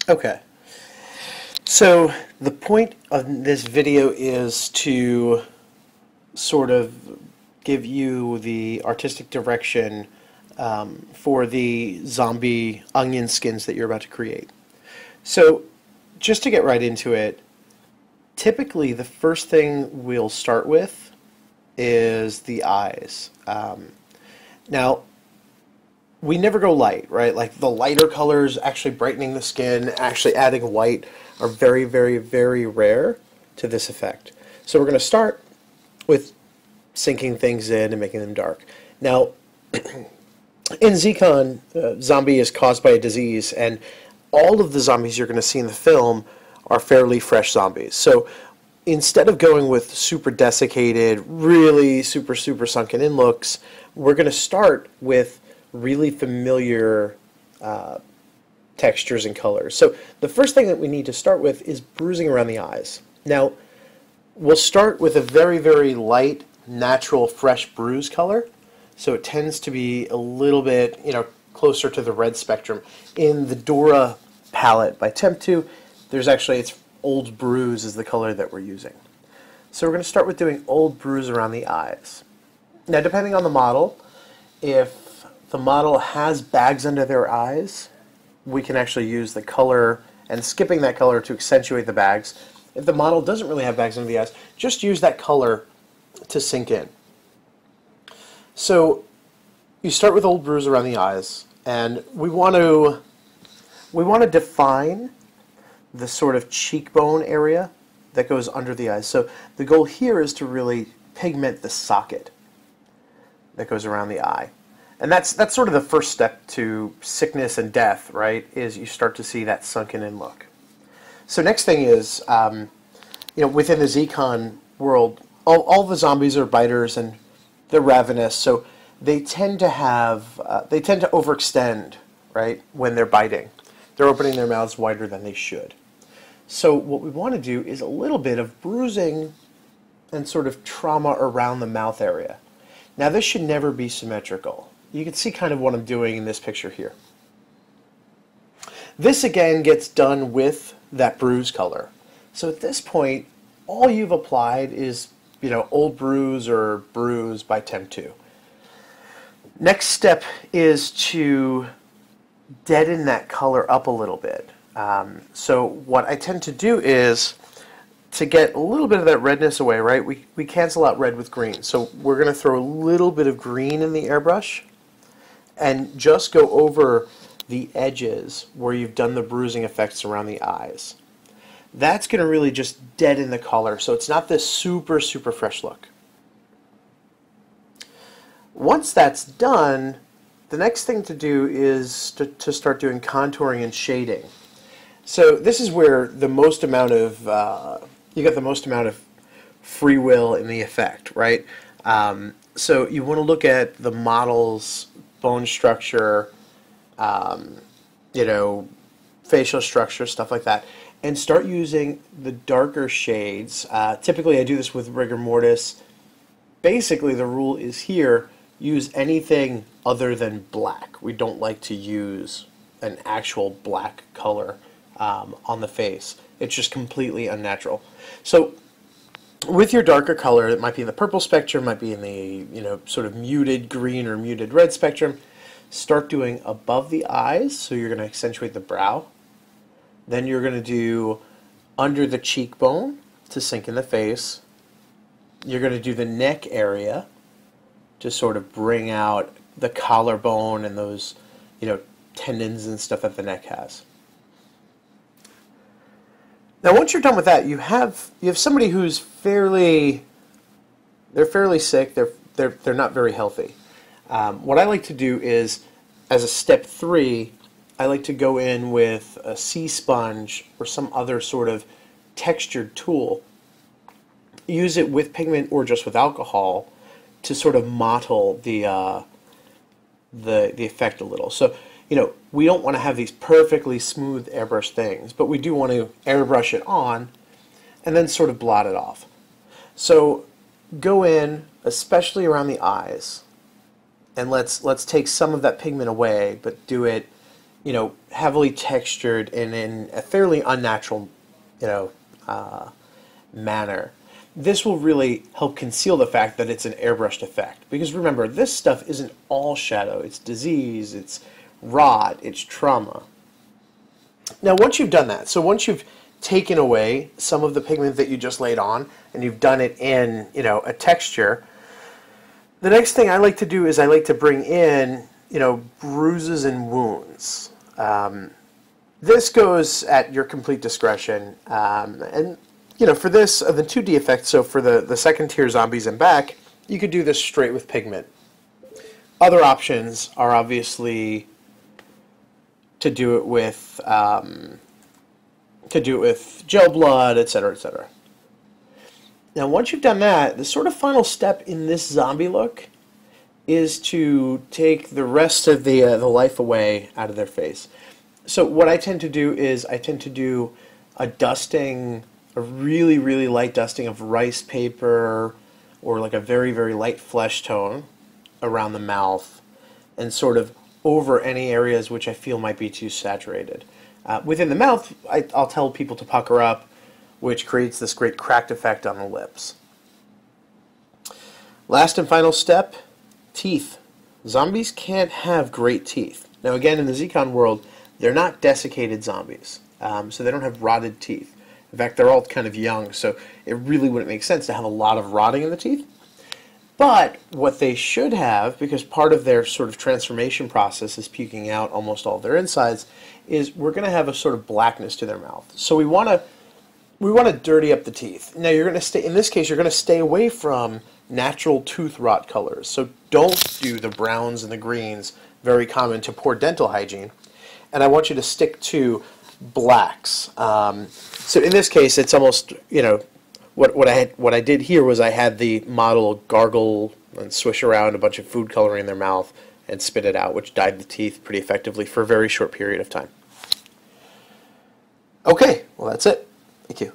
Okay, so the point of this video is to sort of give you the artistic direction for the zombie onion skins that you're about to create. So just to get right into it, typically the first thing we'll start with is the eyes. Now, we never go light, right? Like the lighter colors actually brightening the skin, actually adding white are very, very, very rare to this effect. So we're going to start with sinking things in and making them dark. Now, in Z-Con, zombie is caused by a disease, and all of the zombies you're going to see in the film are fairly fresh zombies. So instead of going with super desiccated, really super, super sunken in looks, we're going to start with really familiar textures and colors. So the first thing that we need to start with is bruising around the eyes. Now, we'll start with a very, very light, natural, fresh bruise color. So it tends to be a little bit, closer to the red spectrum. In the Dora palette by Temptu, there's actually, it's Old Bruise is the color that we're using. So we're going to start with doing Old Bruise around the eyes. Now, depending on the model, if the model has bags under their eyes, we can actually use the color and skipping that color to accentuate the bags. If the model doesn't really have bags under the eyes, just use that color to sink in. So you start with Old Bruise around the eyes, and we want to define the sort of cheekbone area that goes under the eyes. So the goal here is to really pigment the socket that goes around the eye. And that's sort of the first step to sickness and death, right, is you start to see that sunken in look. So next thing is, within the Z-Con world, all the zombies are biters and they're ravenous, so they tend to overextend, right, when they're biting. They're opening their mouths wider than they should. So what we want to do is a little bit of bruising and sort of trauma around the mouth area. Now this should never be symmetrical. You can see kind of what I'm doing in this picture here. This again gets done with that bruise color. So at this point, all you've applied is, Old Bruise or Bruise by Temptu. Next step is to deaden that color up a little bit. So what I tend to do is to get a little bit of that redness away, right? We cancel out red with green. So we're going to throw a little bit of green in the airbrush and just go over the edges where you've done the bruising effects around the eyes. That's going to really just deaden the color, so it's not this super, super fresh look. Once that's done, the next thing to do is to start doing contouring and shading. So this is where the most amount of, you get the most amount of free will in the effect, right? So you want to look at the model's bone structure, facial structure, stuff like that, and start using the darker shades. Typically I do this with rigor mortis. Basically the rule is here, use anything other than black. We don't like to use an actual black color on the face. It's just completely unnatural. So with your darker color, it might be in the purple spectrum, might be in the sort of muted green or muted red spectrum. Start doing above the eyes, so you're going to accentuate the brow. Then you're going to do under the cheekbone to sink in the face. You're going to do the neck area to sort of bring out the collarbone and those, tendons and stuff that the neck has. Now, once you're done with that, you have somebody who's fairly sick. They're not very healthy. What I like to do is, as a step 3, I like to go in with a sea sponge or some other sort of textured tool. Use it with pigment or just with alcohol to sort of mottle the effect a little. So, we don't want to have these perfectly smooth airbrush things, but we do want to airbrush it on and then sort of blot it off. So go in, especially around the eyes, and let's take some of that pigment away, but do it heavily textured and in a fairly unnatural, you know, manner. This will really help conceal the fact that it's an airbrushed effect. Because remember, this stuff isn't all shadow. It's disease, it's rot, it's trauma. Now, once you've done that, so once you've taken away some of the pigment that you just laid on, and you've done it in, a texture, the next thing I like to do is I like to bring in, bruises and wounds. This goes at your complete discretion, and for this, the 2D effect, so for the second tier zombies and back, you could do this straight with pigment. Other options are obviously to do it with gel blood, etc., etc. Now, once you've done that, the sort of final step in this zombie look is to take the rest of the life away out of their face. So what I tend to do is I tend to do a dusting, a really, really light dusting of rice paper or like a very, very light flesh tone around the mouth and sort of over any areas which I feel might be too saturated. Within the mouth, I'll tell people to pucker up, which creates this great cracked effect on the lips. Last and final step, teeth. Zombies can't have great teeth. Now again, in the Zcon world, they're not desiccated zombies, so they don't have rotted teeth. In fact, they're all kind of young, so it really wouldn't make sense to have a lot of rotting in the teeth. But what they should have, because part of their sort of transformation process is puking out almost all of their insides, is we're going to have a sort of blackness to their mouth. So we want to dirty up the teeth. Now you're going to stay, in this case, you're going to stay away from natural tooth rot colors. So don't do the browns and the greens, very common to poor dental hygiene. And I want you to stick to blacks. So in this case, it's almost, what I did here was I had the model gargle and swish around a bunch of food coloring in their mouth and spit it out, which dyed the teeth pretty effectively for a very short period of time. Okay, well that's it. Thank you.